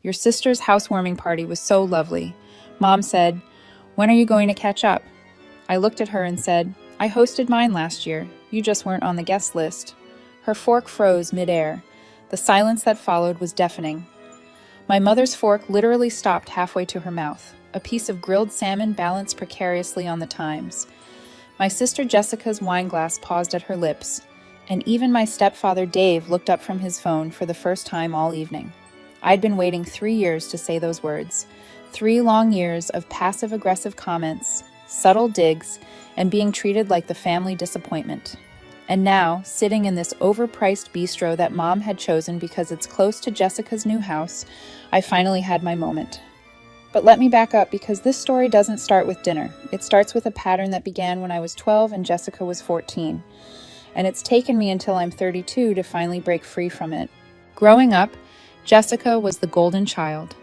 Your sister's housewarming party was so lovely. Mom said, "When are you going to catch up?" I looked at her and said, "I hosted mine last year. You just weren't on the guest list." Her fork froze midair. The silence that followed was deafening. My mother's fork literally stopped halfway to her mouth. A piece of grilled salmon balanced precariously on the Times. My sister Jessica's wineglass paused at her lips, and even my stepfather Dave looked up from his phone for the first time all evening. I'd been waiting 3 years to say those words. 3 long years of passive-aggressive comments, subtle digs, and being treated like the family disappointment. And now, sitting in this overpriced bistro that Mom had chosen because it's close to Jessica's new house, I finally had my moment. But let me back up because this story doesn't start with dinner. It starts with a pattern that began when I was 12 and Jessica was 14. And it's taken me until I'm 32 to finally break free from it. Growing up, Jessica was the golden child.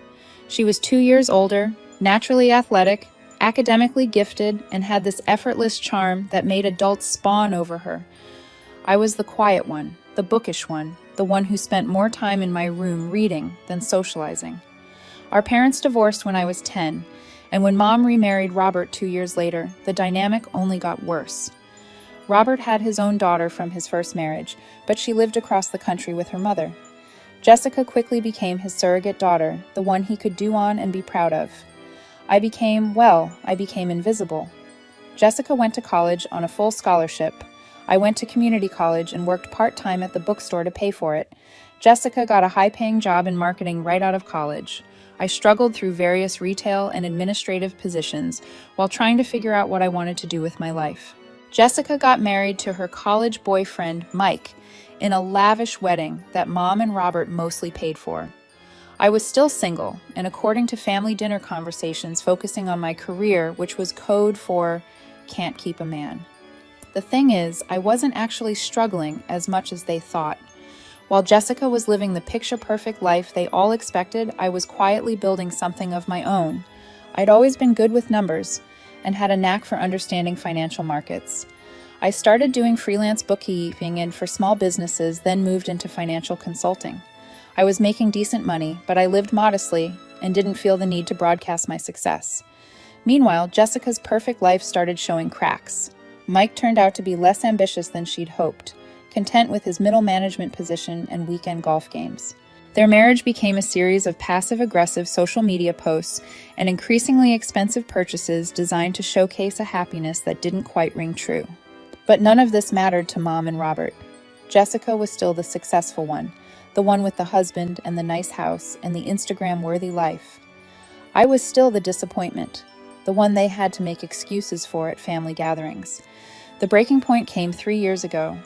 She was 2 years older, naturally athletic, academically gifted, and had this effortless charm that made adults spawn over her. I was the quiet one, the bookish one, the one who spent more time in my room reading than socializing. Our parents divorced when I was 10, and when Mom remarried Robert 2 years later, the dynamic only got worse. Robert had his own daughter from his first marriage, but she lived across the country with her mother. Jessica quickly became his surrogate daughter, the one he could do on and be proud of. I became invisible. Jessica went to college on a full scholarship. I went to community college and worked part-time at the bookstore to pay for it. Jessica got a high-paying job in marketing right out of college. I struggled through various retail and administrative positions while trying to figure out what I wanted to do with my life. Jessica got married to her college boyfriend, Mike, in a lavish wedding that Mom and Robert mostly paid for. I was still single, and according to family dinner conversations focusing on my career, which was code for can't keep a man. The thing is, I wasn't actually struggling as much as they thought. While Jessica was living the picture-perfect life they all expected, I was quietly building something of my own. I'd always been good with numbers and had a knack for understanding financial markets. I started doing freelance bookkeeping and for small businesses, then moved into financial consulting. I was making decent money, but I lived modestly and didn't feel the need to broadcast my success. Meanwhile, Jessica's perfect life started showing cracks. Mike turned out to be less ambitious than she'd hoped, content with his middle management position and weekend golf games. Their marriage became a series of passive-aggressive social media posts and increasingly expensive purchases designed to showcase a happiness that didn't quite ring true. But none of this mattered to Mom and Robert. Jessica was still the successful one, the one with the husband and the nice house and the Instagram-worthy life. I was still the disappointment, the one they had to make excuses for at family gatherings. The breaking point came 3 years ago.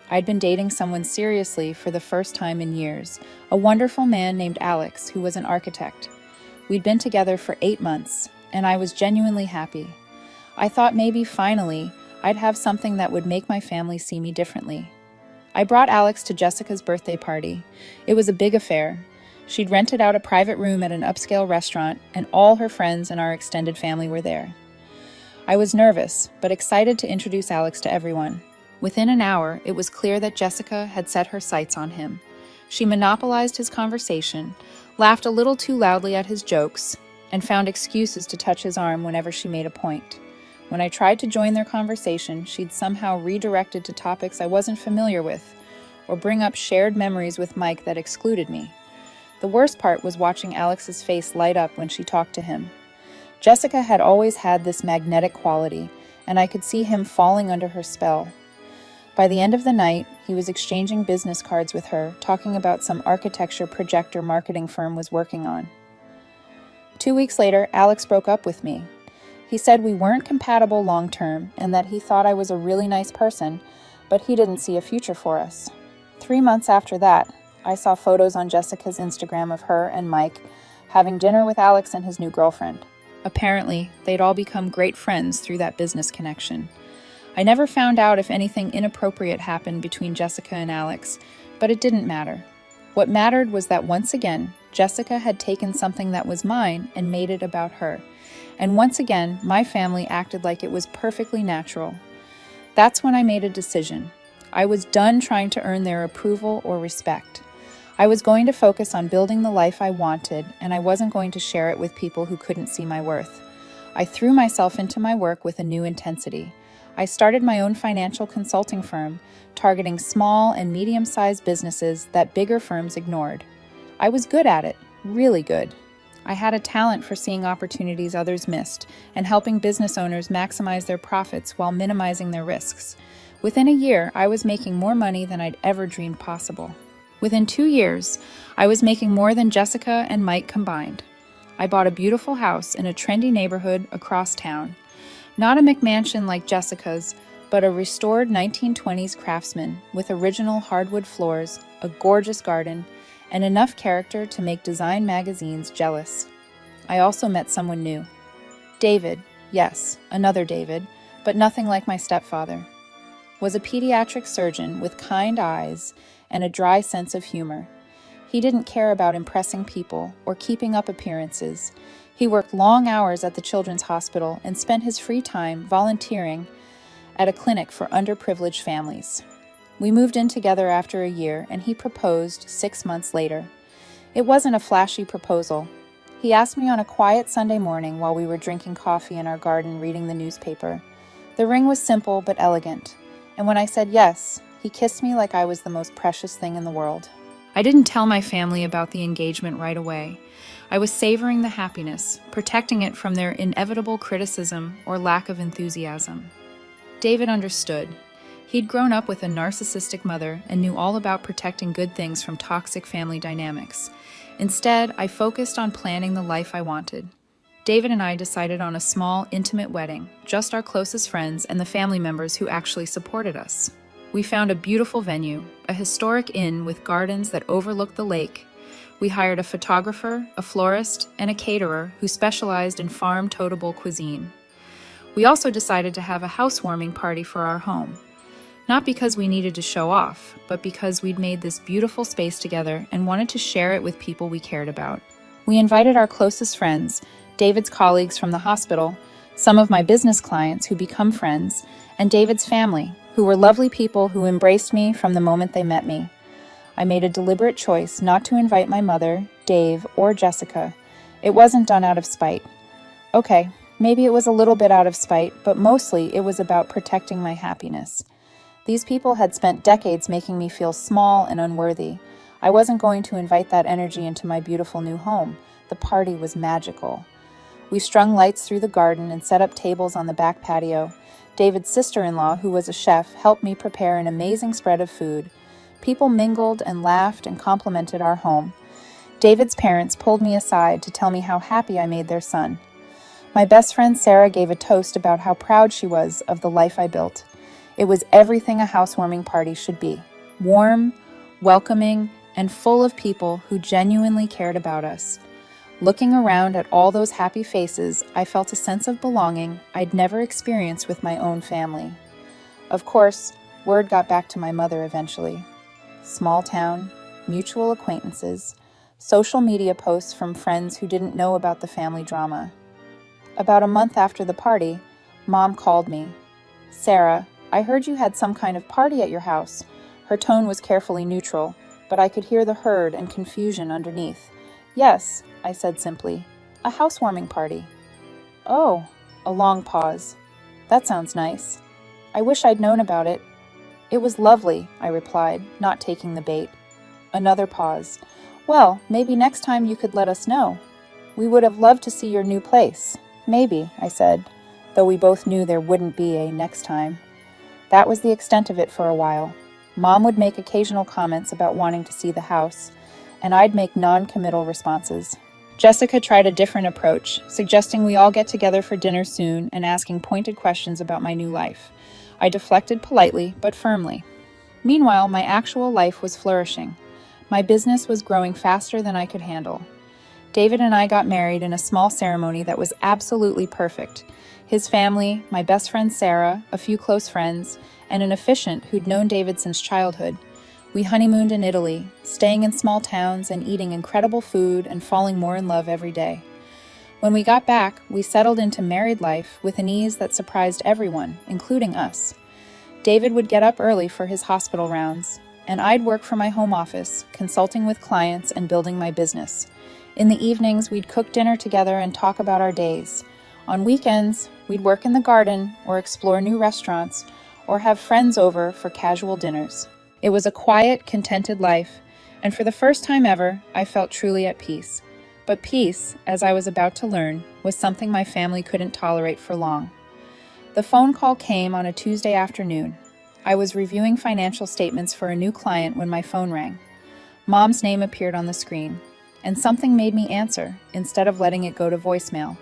I'd been dating someone seriously for the first time in years, a wonderful man named Alex who was an architect. We'd been together for 8 months, and I was genuinely happy. I thought maybe finally I'd have something that would make my family see me differently. I brought Alex to Jessica's birthday party. It was a big affair. She'd rented out a private room at an upscale restaurant, and all her friends and our extended family were there. I was nervous, but excited to introduce Alex to everyone. Within an hour, it was clear that Jessica had set her sights on him. She monopolized his conversation, laughed a little too loudly at his jokes, and found excuses to touch his arm whenever she made a point. When I tried to join their conversation, she'd somehow redirected to topics I wasn't familiar with, or bring up shared memories with Mike that excluded me. The worst part was watching Alex's face light up when she talked to him. Jessica had always had this magnetic quality, and I could see him falling under her spell. By the end of the night, he was exchanging business cards with her, talking about some architecture projector marketing firm was working on. 2 weeks later, Alex broke up with me. He said we weren't compatible long-term and that he thought I was a really nice person, but he didn't see a future for us. 3 months after that, I saw photos on Jessica's Instagram of her and Mike having dinner with Alex and his new girlfriend. Apparently, they'd all become great friends through that business connection. I never found out if anything inappropriate happened between Jessica and Alex, but it didn't matter. What mattered was that once again, Jessica had taken something that was mine and made it about her. And once again, my family acted like it was perfectly natural. That's when I made a decision. I was done trying to earn their approval or respect. I was going to focus on building the life I wanted, and I wasn't going to share it with people who couldn't see my worth. I threw myself into my work with a new intensity. I started my own financial consulting firm, targeting small and medium-sized businesses that bigger firms ignored. I was good at it, really good. I had a talent for seeing opportunities others missed and helping business owners maximize their profits while minimizing their risks. Within a year, I was making more money than I'd ever dreamed possible. Within 2 years, I was making more than Jessica and Mike combined. I bought a beautiful house in a trendy neighborhood across town. Not a McMansion like Jessica's, but a restored 1920s craftsman with original hardwood floors, a gorgeous garden, and enough character to make design magazines jealous. I also met someone new. David, yes, another David, but nothing like my stepfather. Was a pediatric surgeon with kind eyes and a dry sense of humor. He didn't care about impressing people or keeping up appearances. He worked long hours at the children's hospital and spent his free time volunteering at a clinic for underprivileged families. We moved in together after a year, and he proposed 6 months later. It wasn't a flashy proposal. He asked me on a quiet Sunday morning while we were drinking coffee in our garden reading the newspaper. The ring was simple but elegant, and when I said yes, he kissed me like I was the most precious thing in the world. I didn't tell my family about the engagement right away. I was savoring the happiness, protecting it from their inevitable criticism or lack of enthusiasm. David understood. He'd grown up with a narcissistic mother and knew all about protecting good things from toxic family dynamics. Instead, I focused on planning the life I wanted. David and I decided on a small, intimate wedding, just our closest friends and the family members who actually supported us. We found a beautiful venue, a historic inn with gardens that overlooked the lake. We hired a photographer, a florist, and a caterer who specialized in farm-toteable cuisine. We also decided to have a housewarming party for our home. Not because we needed to show off, but because we'd made this beautiful space together and wanted to share it with people we cared about. We invited our closest friends, David's colleagues from the hospital, some of my business clients who become friends, and David's family, who were lovely people who embraced me from the moment they met me. I made a deliberate choice not to invite my mother, Dave, or Jessica. It wasn't done out of spite. Okay, maybe it was a little bit out of spite, but mostly it was about protecting my happiness. These people had spent decades making me feel small and unworthy. I wasn't going to invite that energy into my beautiful new home. The party was magical. We strung lights through the garden and set up tables on the back patio. David's sister-in-law, who was a chef, helped me prepare an amazing spread of food. People mingled and laughed and complimented our home. David's parents pulled me aside to tell me how happy I made their son. My best friend Sarah gave a toast about how proud she was of the life I built. It was everything a housewarming party should be: warm, welcoming, and full of people who genuinely cared about us. Looking around at all those happy faces, I felt a sense of belonging I'd never experienced with my own family. Of course, word got back to my mother eventually. Small town, mutual acquaintances, social media posts from friends who didn't know about the family drama. About a month after the party, Mom called me. "Sarah, I heard you had some kind of party at your house." Her tone was carefully neutral, but I could hear the hurt and confusion underneath. "Yes," I said simply, "a housewarming party." "Oh," a long pause. "That sounds nice. I wish I'd known about it." "It was lovely," I replied, not taking the bait. Another pause. "Well, maybe next time you could let us know. We would have loved to see your new place." "Maybe," I said, though we both knew there wouldn't be a next time. That was the extent of it for a while. Mom would make occasional comments about wanting to see the house, and I'd make non-committal responses. Jessica tried a different approach, suggesting we all get together for dinner soon and asking pointed questions about my new life. I deflected politely, but firmly. Meanwhile, my actual life was flourishing. My business was growing faster than I could handle. David and I got married in a small ceremony that was absolutely perfect. His family, my best friend Sarah, a few close friends, and an officiant who'd known David since childhood. We honeymooned in Italy, staying in small towns and eating incredible food and falling more in love every day. When we got back, we settled into married life with an ease that surprised everyone, including us. David would get up early for his hospital rounds. and I'd work from my home office, consulting with clients and building my business. In the evenings, we'd cook dinner together and talk about our days. On weekends, we'd work in the garden or explore new restaurants or have friends over for casual dinners. It was a quiet, contented life, and for the first time ever, I felt truly at peace. But peace, as I was about to learn, was something my family couldn't tolerate for long. The phone call came on a Tuesday afternoon. I was reviewing financial statements for a new client when my phone rang. Mom's name appeared on the screen, and something made me answer instead of letting it go to voicemail.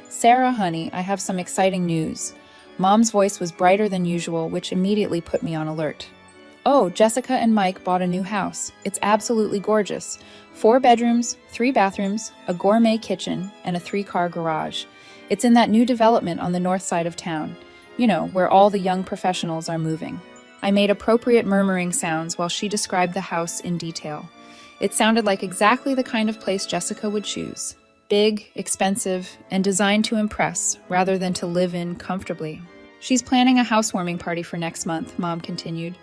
"Sarah, honey, I have some exciting news." Mom's voice was brighter than usual, which immediately put me on alert. "Oh, Jessica and Mike bought a new house. It's absolutely gorgeous. 4 bedrooms, 3 bathrooms, a gourmet kitchen, and a 3-car garage. It's in that new development on the north side of town. You know, where all the young professionals are moving." I made appropriate murmuring sounds while she described the house in detail. It sounded like exactly the kind of place Jessica would choose. Big, expensive, and designed to impress rather than to live in comfortably. "She's planning a housewarming party for next month," Mom continued.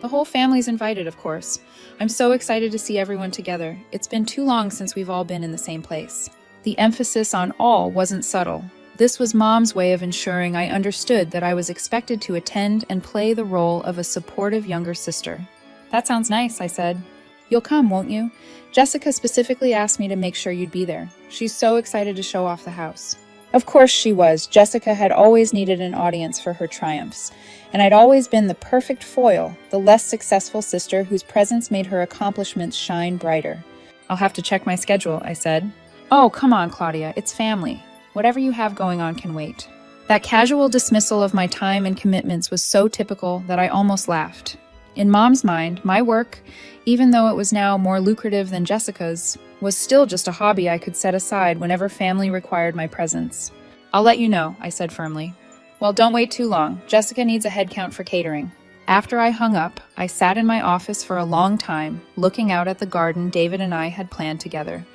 "The whole family's invited, of course. I'm so excited to see everyone together. It's been too long since we've all been in the same place." The emphasis on all wasn't subtle. This was Mom's way of ensuring I understood that I was expected to attend and play the role of a supportive younger sister. "That sounds nice," I said. "You'll come, won't you? Jessica specifically asked me to make sure you'd be there. She's so excited to show off the house." Of course she was. Jessica had always needed an audience for her triumphs, and I'd always been the perfect foil, the less successful sister whose presence made her accomplishments shine brighter. "I'll have to check my schedule," I said. "Oh, come on, Claudia, it's family. Whatever you have going on can wait." That casual dismissal of my time and commitments was so typical that I almost laughed. In Mom's mind, my work, even though it was now more lucrative than Jessica's, was still just a hobby I could set aside whenever family required my presence. "I'll let you know," I said firmly. "Well, don't wait too long. Jessica needs a head count for catering." After I hung up, I sat in my office for a long time, looking out at the garden David and I had planned together.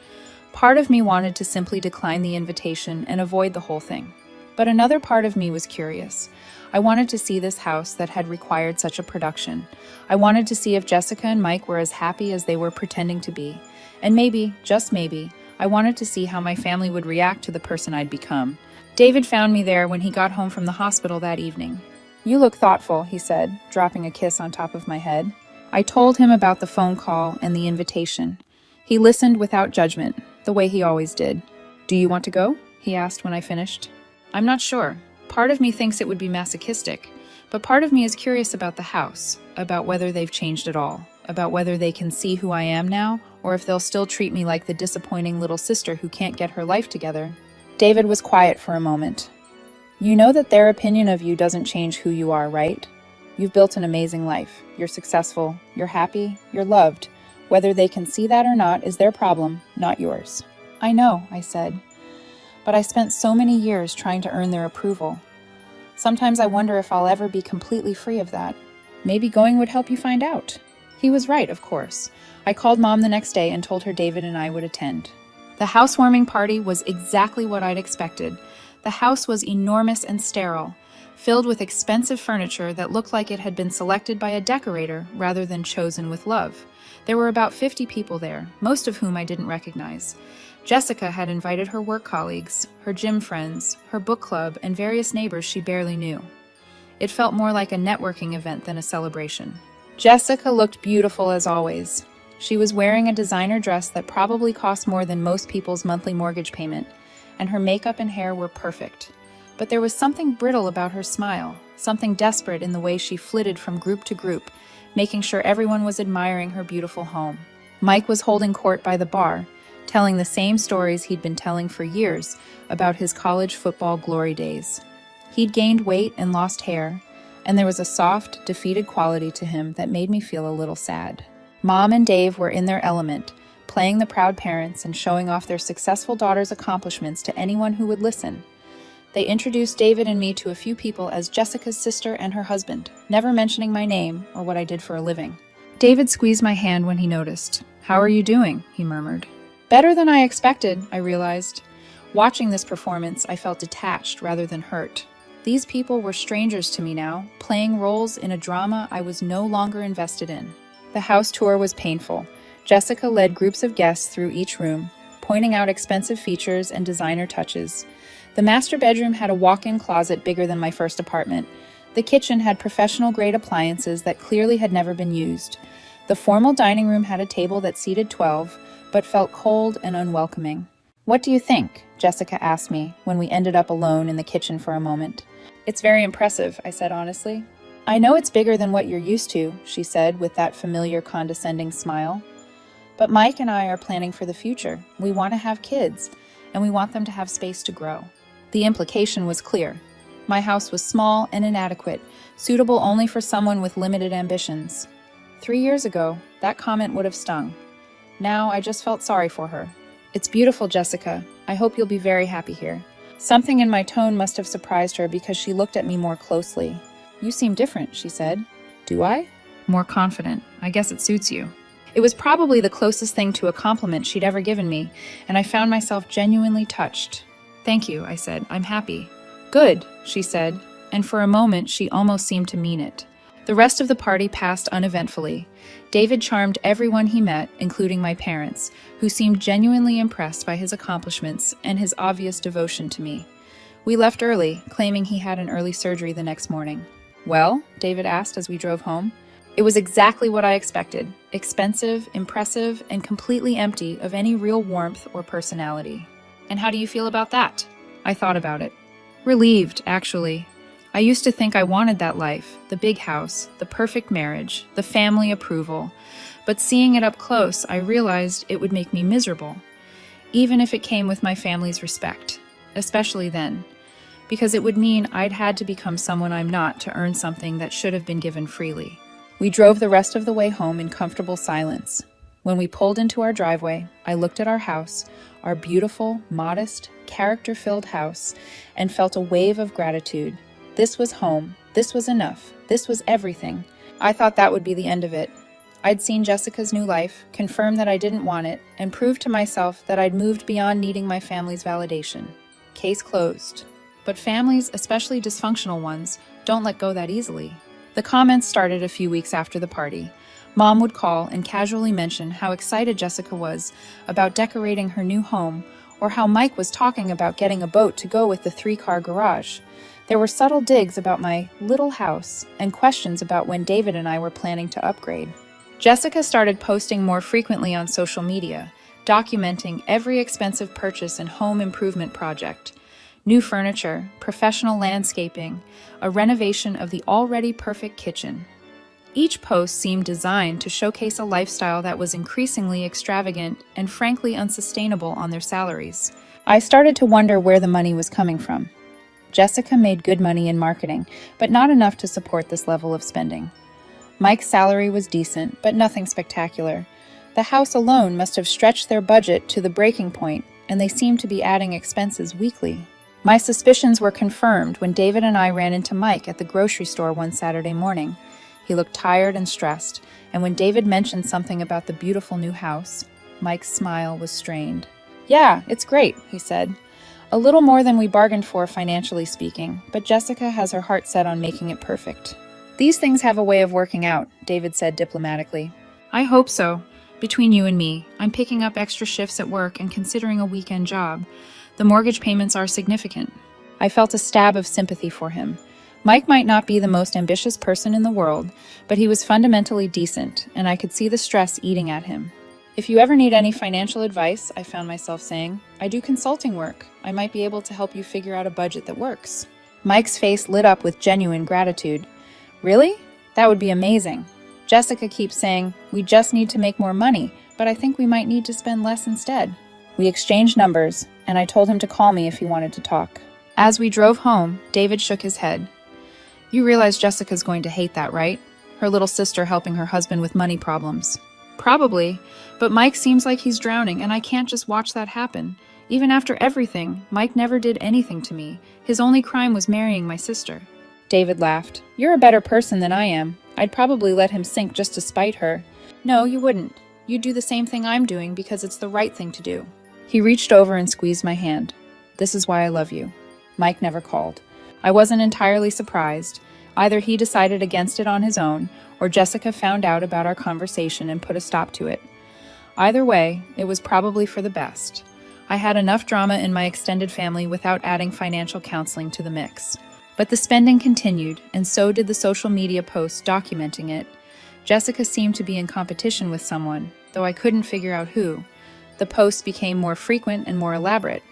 Part of me wanted to simply decline the invitation and avoid the whole thing. But another part of me was curious. I wanted to see this house that had required such a production. I wanted to see if Jessica and Mike were as happy as they were pretending to be. And maybe, just maybe, I wanted to see how my family would react to the person I'd become. David found me there when he got home from the hospital that evening. "You look thoughtful," he said, dropping a kiss on top of my head. I told him about the phone call and the invitation. He listened without judgment, the way he always did. "Do you want to go?" he asked when I finished. "I'm not sure. Part of me thinks it would be masochistic, but part of me is curious about the house, about whether they've changed at all, about whether they can see who I am now, or if they'll still treat me like the disappointing little sister who can't get her life together." David was quiet for a moment. "You know that their opinion of you doesn't change who you are, right? You've built an amazing life. You're successful, you're happy, you're loved. Whether they can see that or not is their problem, not yours." "I know," I said. "But I spent so many years trying to earn their approval. Sometimes I wonder if I'll ever be completely free of that. Maybe going would help you find out." He was right, of course. I called Mom the next day and told her David and I would attend. The housewarming party was exactly what I'd expected. The house was enormous and sterile, filled with expensive furniture that looked like it had been selected by a decorator rather than chosen with love. There were about 50 people there, most of whom I didn't recognize. Jessica had invited her work colleagues, her gym friends, her book club, and various neighbors she barely knew. It felt more like a networking event than a celebration. Jessica looked beautiful as always. She was wearing a designer dress that probably cost more than most people's monthly mortgage payment, and her makeup and hair were perfect. But there was something brittle about her smile, something desperate in the way she flitted from group to group, making sure everyone was admiring her beautiful home. Mike was holding court by the bar, telling the same stories he'd been telling for years about his college football glory days. He'd gained weight and lost hair, and there was a soft, defeated quality to him that made me feel a little sad. Mom and Dave were in their element, playing the proud parents and showing off their successful daughter's accomplishments to anyone who would listen. They introduced David and me to a few people as Jessica's sister and her husband, never mentioning my name or what I did for a living. David squeezed my hand when he noticed. "How are you doing?" he murmured. "Better than I expected," I realized. Watching this performance, I felt detached rather than hurt. These people were strangers to me now, playing roles in a drama I was no longer invested in. The house tour was painful. Jessica led groups of guests through each room, pointing out expensive features and designer touches. The master bedroom had a walk-in closet bigger than my first apartment. The kitchen had professional-grade appliances that clearly had never been used. The formal dining room had a table that seated 12, but felt cold and unwelcoming. "What do you think?" Jessica asked me when we ended up alone in the kitchen for a moment. "It's very impressive," I said honestly. "I know it's bigger than what you're used to," she said with that familiar condescending smile. "But Mike and I are planning for the future. We want to have kids, and we want them to have space to grow." The implication was clear. My house was small and inadequate, suitable only for someone with limited ambitions. 3 years ago, that comment would have stung. Now I just felt sorry for her. "It's beautiful, Jessica. I hope you'll be very happy here." Something in my tone must have surprised her because she looked at me more closely. "You seem different," she said. "Do I?" "More confident. I guess it suits you." It was probably the closest thing to a compliment she'd ever given me, and I found myself genuinely touched. "Thank you," I said. "I'm happy." "Good," she said, and for a moment she almost seemed to mean it. The rest of the party passed uneventfully. David charmed everyone he met, including my parents, who seemed genuinely impressed by his accomplishments and his obvious devotion to me. We left early, claiming he had an early surgery the next morning. "Well?" David asked as we drove home. It was exactly what I expected: expensive, impressive, and completely empty of any real warmth or personality. "And how do you feel about that?" I thought about it. Relieved, actually. I used to think I wanted that life, the big house, the perfect marriage, the family approval. But seeing it up close, I realized it would make me miserable, even if it came with my family's respect, especially then, because it would mean I'd had to become someone I'm not to earn something that should have been given freely. We drove the rest of the way home in comfortable silence. When we pulled into our driveway, I looked at our house, our beautiful, modest, character-filled house, and felt a wave of gratitude. This was home. This was enough. This was everything. I thought that would be the end of it. I'd seen Jessica's new life, confirmed that I didn't want it, and proved to myself that I'd moved beyond needing my family's validation. Case closed. But families, especially dysfunctional ones, don't let go that easily. The comments started a few weeks after the party. Mom would call and casually mention how excited Jessica was about decorating her new home, or how Mike was talking about getting a boat to go with the 3-car garage. There were subtle digs about my little house and questions about when David and I were planning to upgrade. Jessica started posting more frequently on social media, documenting every expensive purchase and home improvement project. New furniture, professional landscaping, a renovation of the already perfect kitchen. Each post seemed designed to showcase a lifestyle that was increasingly extravagant and frankly unsustainable on their salaries. I started to wonder where the money was coming from. Jessica made good money in marketing, but not enough to support this level of spending. Mike's salary was decent, but nothing spectacular. The house alone must have stretched their budget to the breaking point, and they seemed to be adding expenses weekly. My suspicions were confirmed when David and I ran into Mike at the grocery store one Saturday morning. He looked tired and stressed, and when David mentioned something about the beautiful new house, Mike's smile was strained. "Yeah, it's great," he said. "A little more than we bargained for financially speaking, but Jessica has her heart set on making it perfect." "These things have a way of working out," David said diplomatically. "I hope so. Between you and me, I'm picking up extra shifts at work and considering a weekend job. The mortgage payments are significant." I felt a stab of sympathy for him. Mike might not be the most ambitious person in the world, but he was fundamentally decent, and I could see the stress eating at him. "If you ever need any financial advice," I found myself saying, "I do consulting work. I might be able to help you figure out a budget that works." Mike's face lit up with genuine gratitude. "Really? That would be amazing. Jessica keeps saying, we just need to make more money, but I think we might need to spend less instead." We exchanged numbers, and I told him to call me if he wanted to talk. As we drove home, David shook his head. "You realize Jessica's going to hate that, right? Her little sister helping her husband with money problems." "Probably, but Mike seems like he's drowning, and I can't just watch that happen. Even after everything, Mike never did anything to me. His only crime was marrying my sister." David laughed. "You're a better person than I am. I'd probably let him sink just to spite her." "No, you wouldn't. You'd do the same thing I'm doing because it's the right thing to do." He reached over and squeezed my hand. "This is why I love you." Mike never called. I wasn't entirely surprised. Either he decided against it on his own, or Jessica found out about our conversation and put a stop to it. Either way, it was probably for the best. I had enough drama in my extended family without adding financial counseling to the mix. But the spending continued, and so did the social media posts documenting it. Jessica seemed to be in competition with someone, though I couldn't figure out who. The posts became more frequent and more elaborate.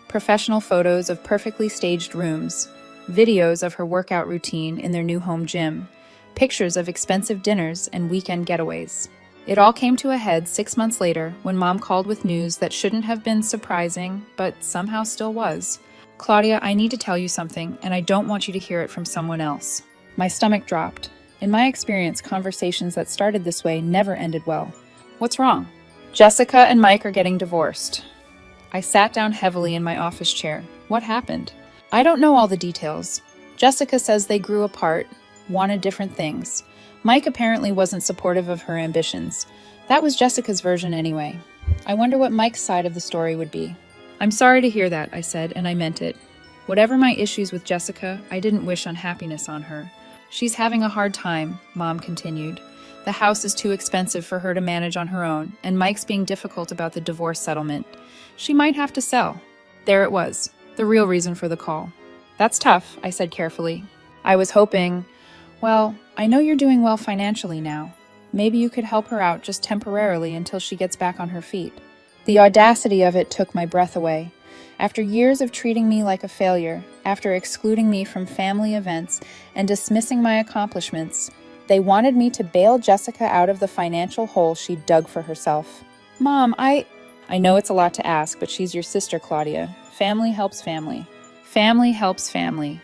Professional photos of perfectly staged rooms, videos of her workout routine in their new home gym, pictures of expensive dinners and weekend getaways. It all came to a head 6 months later when Mom called with news that shouldn't have been surprising, but somehow still was. "Claudia, I need to tell you something, and I don't want you to hear it from someone else." My stomach dropped. In my experience, conversations that started this way never ended well. "What's wrong?" "Jessica and Mike are getting divorced." I sat down heavily in my office chair. What happened? "I don't know all the details. Jessica says they grew apart, wanted different things. Mike apparently wasn't supportive of her ambitions. That was Jessica's version anyway. I wonder what Mike's side of the story would be." "I'm sorry to hear that," I said, and I meant it. Whatever my issues with Jessica, I didn't wish unhappiness on her. "She's having a hard time," Mom continued. "The house is too expensive for her to manage on her own, and Mike's being difficult about the divorce settlement. She might have to sell." There it was, the real reason for the call. "That's tough," I said carefully. "I was hoping, well, I know you're doing well financially now. Maybe you could help her out just temporarily until she gets back on her feet." The audacity of it took my breath away. After years of treating me like a failure, after excluding me from family events and dismissing my accomplishments, they wanted me to bail Jessica out of the financial hole she dug for herself. "Mom, I know it's a lot to ask, but she's your sister, Claudia. Family helps family. Family helps family."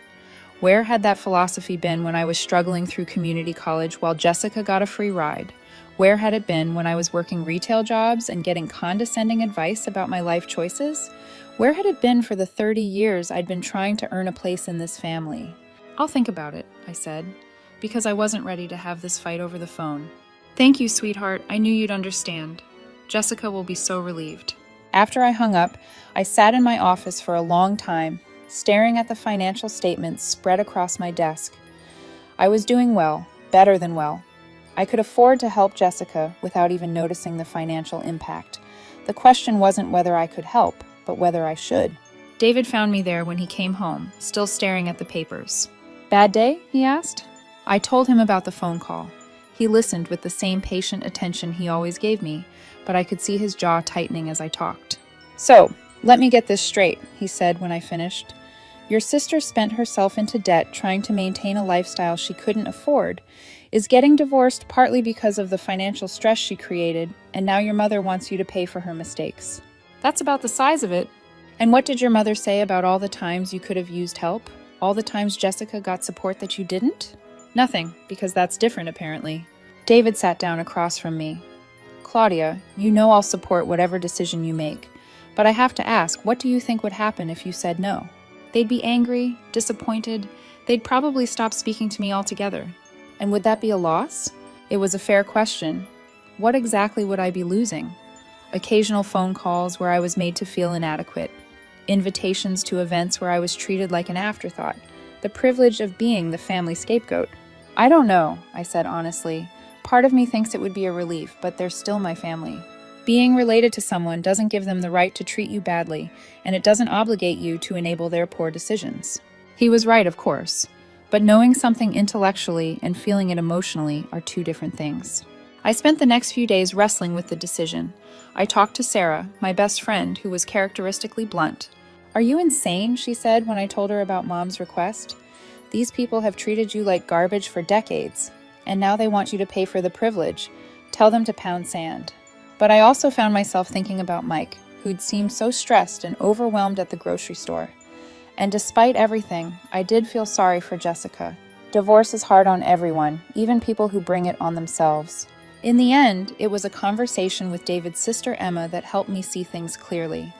Where had that philosophy been when I was struggling through community college while Jessica got a free ride? Where had it been when I was working retail jobs and getting condescending advice about my life choices? Where had it been for the 30 years I'd been trying to earn a place in this family? "I'll think about it," I said, because I wasn't ready to have this fight over the phone. "Thank you, sweetheart. I knew you'd understand. Jessica will be so relieved." After I hung up, I sat in my office for a long time, staring at the financial statements spread across my desk. I was doing well, better than well. I could afford to help Jessica without even noticing the financial impact. The question wasn't whether I could help, but whether I should. David found me there when he came home, still staring at the papers. "Bad day?" he asked. I told him about the phone call. He listened with the same patient attention he always gave me, but I could see his jaw tightening as I talked. "So, let me get this straight," he said when I finished. "Your sister spent herself into debt trying to maintain a lifestyle she couldn't afford, is getting divorced partly because of the financial stress she created, and now your mother wants you to pay for her mistakes. That's about the size of it. And what did your mother say about all the times you could have used help? All the times Jessica got support that you didn't?" "Nothing, because that's different apparently." David sat down across from me. "Claudia, you know I'll support whatever decision you make, but I have to ask, what do you think would happen if you said no?" "They'd be angry, disappointed. They'd probably stop speaking to me altogether." "And would that be a loss?" It was a fair question. What exactly would I be losing? Occasional phone calls where I was made to feel inadequate. Invitations to events where I was treated like an afterthought. The privilege of being the family scapegoat. "I don't know," I said honestly. "Part of me thinks it would be a relief, but they're still my family. Being related to someone doesn't give them the right to treat you badly, and it doesn't obligate you to enable their poor decisions." He was right, of course, but knowing something intellectually and feeling it emotionally are two different things. I spent the next few days wrestling with the decision. I talked to Sarah, my best friend, who was characteristically blunt. "Are you insane?" she said when I told her about Mom's request. "These people have treated you like garbage for decades, and now they want you to pay for the privilege. Tell them to pound sand." But I also found myself thinking about Mike, who'd seemed so stressed and overwhelmed at the grocery store. And despite everything, I did feel sorry for Jessica. Divorce is hard on everyone, even people who bring it on themselves. In the end, it was a conversation with David's sister Emma that helped me see things clearly.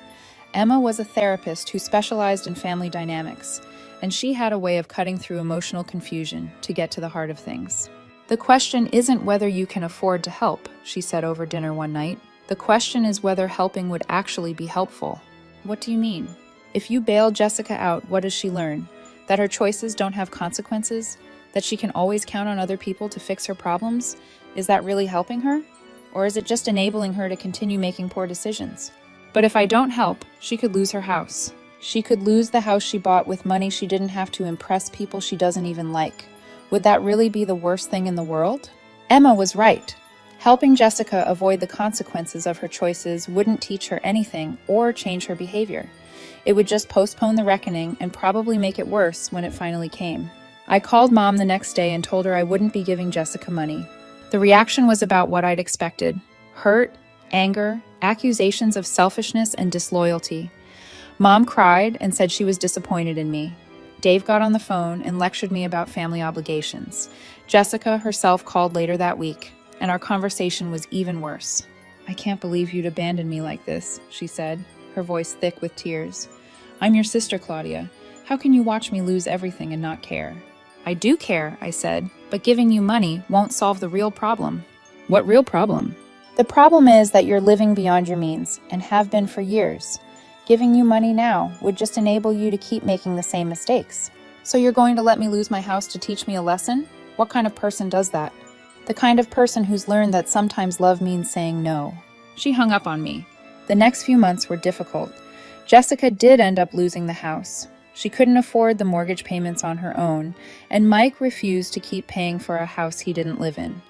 Emma was a therapist who specialized in family dynamics, and she had a way of cutting through emotional confusion to get to the heart of things. "The question isn't whether you can afford to help," she said over dinner one night. "The question is whether helping would actually be helpful." "What do you mean?" "If you bail Jessica out, what does she learn? That her choices don't have consequences? That she can always count on other people to fix her problems? Is that really helping her? Or is it just enabling her to continue making poor decisions? But if I don't help, she could lose her house. She could lose the house she bought with money she didn't have to impress people she doesn't even like. Would that really be the worst thing in the world? Emma was right. Helping Jessica avoid the consequences of her choices wouldn't teach her anything or change her behavior. It would just postpone the reckoning and probably make it worse when it finally came. I called Mom the next day and told her I wouldn't be giving Jessica money. The reaction was about what I'd expected: hurt, anger, accusations of selfishness and disloyalty. Mom cried and said she was disappointed in me. Dave got on the phone and lectured me about family obligations. Jessica herself called later that week, and our conversation was even worse. "I can't believe you'd abandon me like this," she said, her voice thick with tears. "I'm your sister, Claudia. How can you watch me lose everything and not care?" "I do care," I said, "but giving you money won't solve the real problem." "What real problem?" "The problem is that you're living beyond your means, and have been for years. Giving you money now would just enable you to keep making the same mistakes." "So you're going to let me lose my house to teach me a lesson? What kind of person does that?" "The kind of person who's learned that sometimes love means saying no." She hung up on me. The next few months were difficult. Jessica did end up losing the house. She couldn't afford the mortgage payments on her own, and Mike refused to keep paying for a house he didn't live in.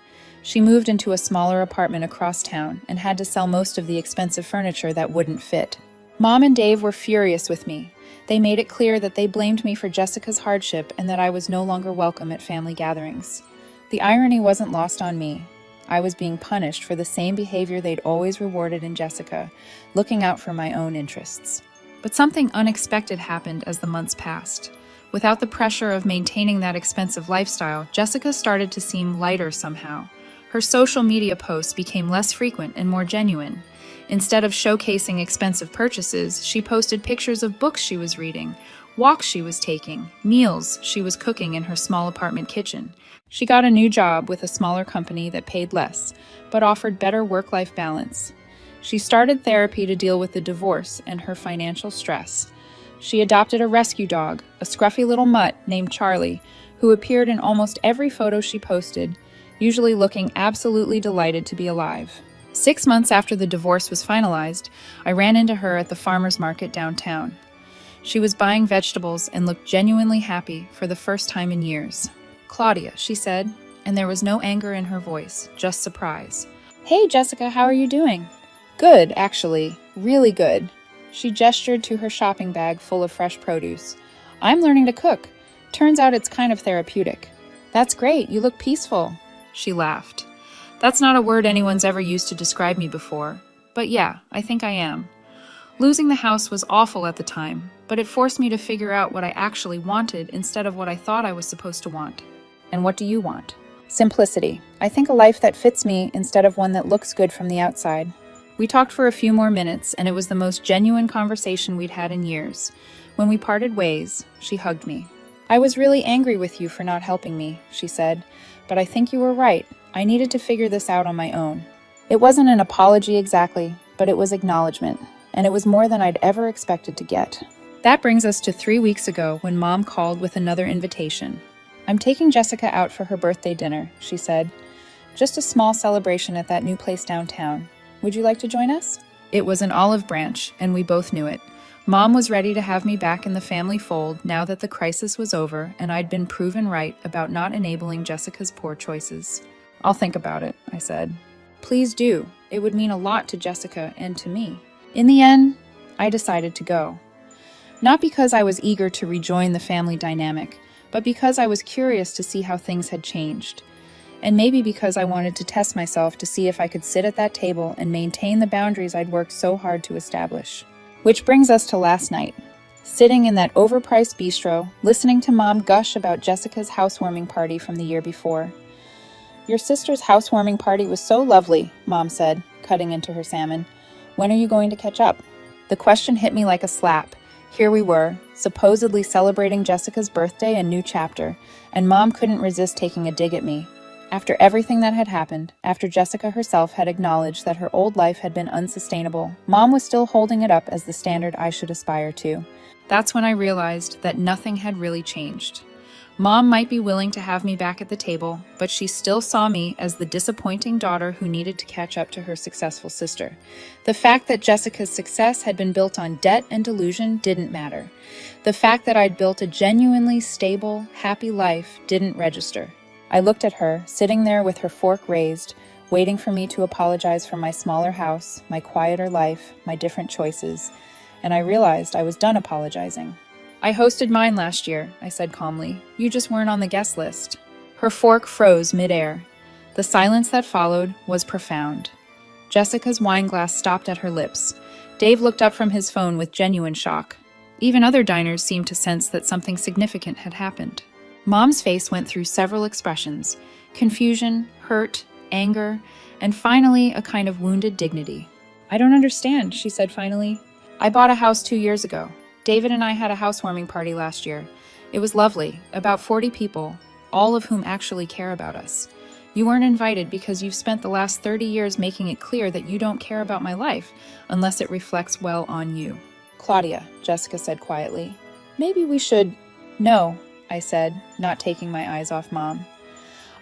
She moved into a smaller apartment across town and had to sell most of the expensive furniture that wouldn't fit. Mom and Dave were furious with me. They made it clear that they blamed me for Jessica's hardship and that I was no longer welcome at family gatherings. The irony wasn't lost on me. I was being punished for the same behavior they'd always rewarded in Jessica, looking out for my own interests. But something unexpected happened as the months passed. Without the pressure of maintaining that expensive lifestyle, Jessica started to seem lighter somehow. Her social media posts became less frequent and more genuine. Instead of showcasing expensive purchases, she posted pictures of books she was reading, walks she was taking, meals she was cooking in her small apartment kitchen. She got a new job with a smaller company that paid less, but offered better work-life balance. She started therapy to deal with the divorce and her financial stress. She adopted a rescue dog, a scruffy little mutt named Charlie, who appeared in almost every photo she posted, usually looking absolutely delighted to be alive. 6 months after the divorce was finalized, I ran into her at the farmer's market downtown. She was buying vegetables and looked genuinely happy for the first time in years. "Claudia," she said, and there was no anger in her voice, just surprise. "Hey, Jessica, how are you doing?" "Good, actually. Really good." She gestured to her shopping bag full of fresh produce. "I'm learning to cook. Turns out it's kind of therapeutic." "That's great. You look peaceful." She laughed. "That's not a word anyone's ever used to describe me before. But yeah, I think I am. Losing the house was awful at the time, but it forced me to figure out what I actually wanted instead of what I thought I was supposed to want." "And what do you want?" "Simplicity. I think a life that fits me instead of one that looks good from the outside." We talked for a few more minutes, and it was the most genuine conversation we'd had in years. When we parted ways, she hugged me. "I was really angry with you for not helping me," she said, "but I think you were right. I needed to figure this out on my own." It wasn't an apology exactly, but it was acknowledgement, and it was more than I'd ever expected to get. That brings us to 3 weeks ago when Mom called with another invitation. "I'm taking Jessica out for her birthday dinner," she said. "Just a small celebration at that new place downtown. Would you like to join us?" It was an olive branch, and we both knew it. Mom was ready to have me back in the family fold now that the crisis was over and I'd been proven right about not enabling Jessica's poor choices. "I'll think about it," I said. "Please do. It would mean a lot to Jessica and to me." In the end, I decided to go. Not because I was eager to rejoin the family dynamic, but because I was curious to see how things had changed. And maybe because I wanted to test myself to see if I could sit at that table and maintain the boundaries I'd worked so hard to establish. Which brings us to last night. Sitting in that overpriced bistro, listening to Mom gush about Jessica's housewarming party from the year before. "Your sister's housewarming party was so lovely," Mom said, cutting into her salmon. "When are you going to catch up?" The question hit me like a slap. Here we were, supposedly celebrating Jessica's birthday and new chapter, and Mom couldn't resist taking a dig at me. After everything that had happened, after Jessica herself had acknowledged that her old life had been unsustainable, Mom was still holding it up as the standard I should aspire to. That's when I realized that nothing had really changed. Mom might be willing to have me back at the table, but she still saw me as the disappointing daughter who needed to catch up to her successful sister. The fact that Jessica's success had been built on debt and delusion didn't matter. The fact that I'd built a genuinely stable, happy life didn't register. I looked at her, sitting there with her fork raised, waiting for me to apologize for my smaller house, my quieter life, my different choices, and I realized I was done apologizing. I hosted mine last year, I said calmly. You just weren't on the guest list. Her fork froze midair. The silence that followed was profound. Jessica's wine glass stopped at her lips. Dave looked up from his phone with genuine shock. Even other diners seemed to sense that something significant had happened. Mom's face went through several expressions: confusion, hurt, anger, and finally a kind of wounded dignity. I don't understand, she said finally. I bought a house 2 years ago. David and I had a housewarming party last year. It was lovely, about 40 people, all of whom actually care about us. You weren't invited because you've spent the last 30 years making it clear that you don't care about my life unless it reflects well on you. Claudia, Jessica said quietly, maybe we should... No, I said, not taking my eyes off Mom.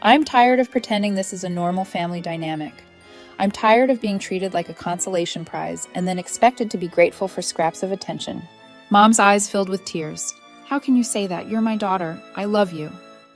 I'm tired of pretending this is a normal family dynamic. I'm tired of being treated like a consolation prize and then expected to be grateful for scraps of attention. Mom's eyes filled with tears. How can you say that? You're my daughter. I love you.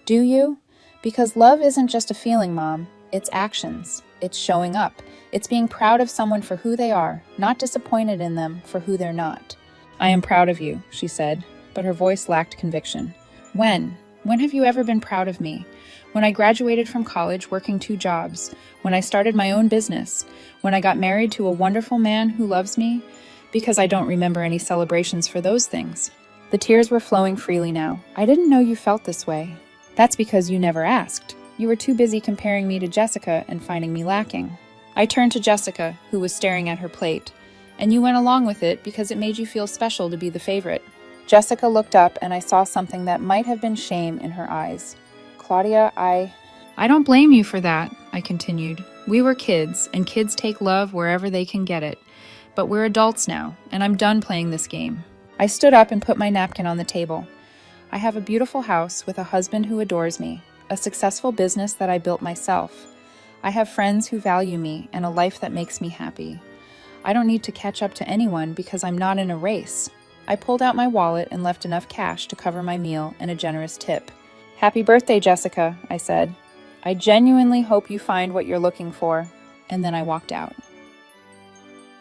Do you? Because love isn't just a feeling, Mom. It's actions. It's showing up. It's being proud of someone for who they are, not disappointed in them for who they're not. I am proud of you, she said, but her voice lacked conviction. When? When have you ever been proud of me? When I graduated from college working 2 jobs, when I started my own business, when I got married to a wonderful man who loves me, because I don't remember any celebrations for those things. The tears were flowing freely now. I didn't know you felt this way. That's because you never asked. You were too busy comparing me to Jessica and finding me lacking. I turned to Jessica, who was staring at her plate, and you went along with it because it made you feel special to be the favorite. Jessica looked up and I saw something that might have been shame in her eyes. Claudia, I don't blame you for that, I continued. We were kids, and kids take love wherever they can get it. But we're adults now, and I'm done playing this game. I stood up and put my napkin on the table. I have a beautiful house with a husband who adores me, a successful business that I built myself. I have friends who value me and a life that makes me happy. I don't need to catch up to anyone because I'm not in a race. I pulled out my wallet and left enough cash to cover my meal and a generous tip. Happy birthday, Jessica, I said. I genuinely hope you find what you're looking for. And then I walked out.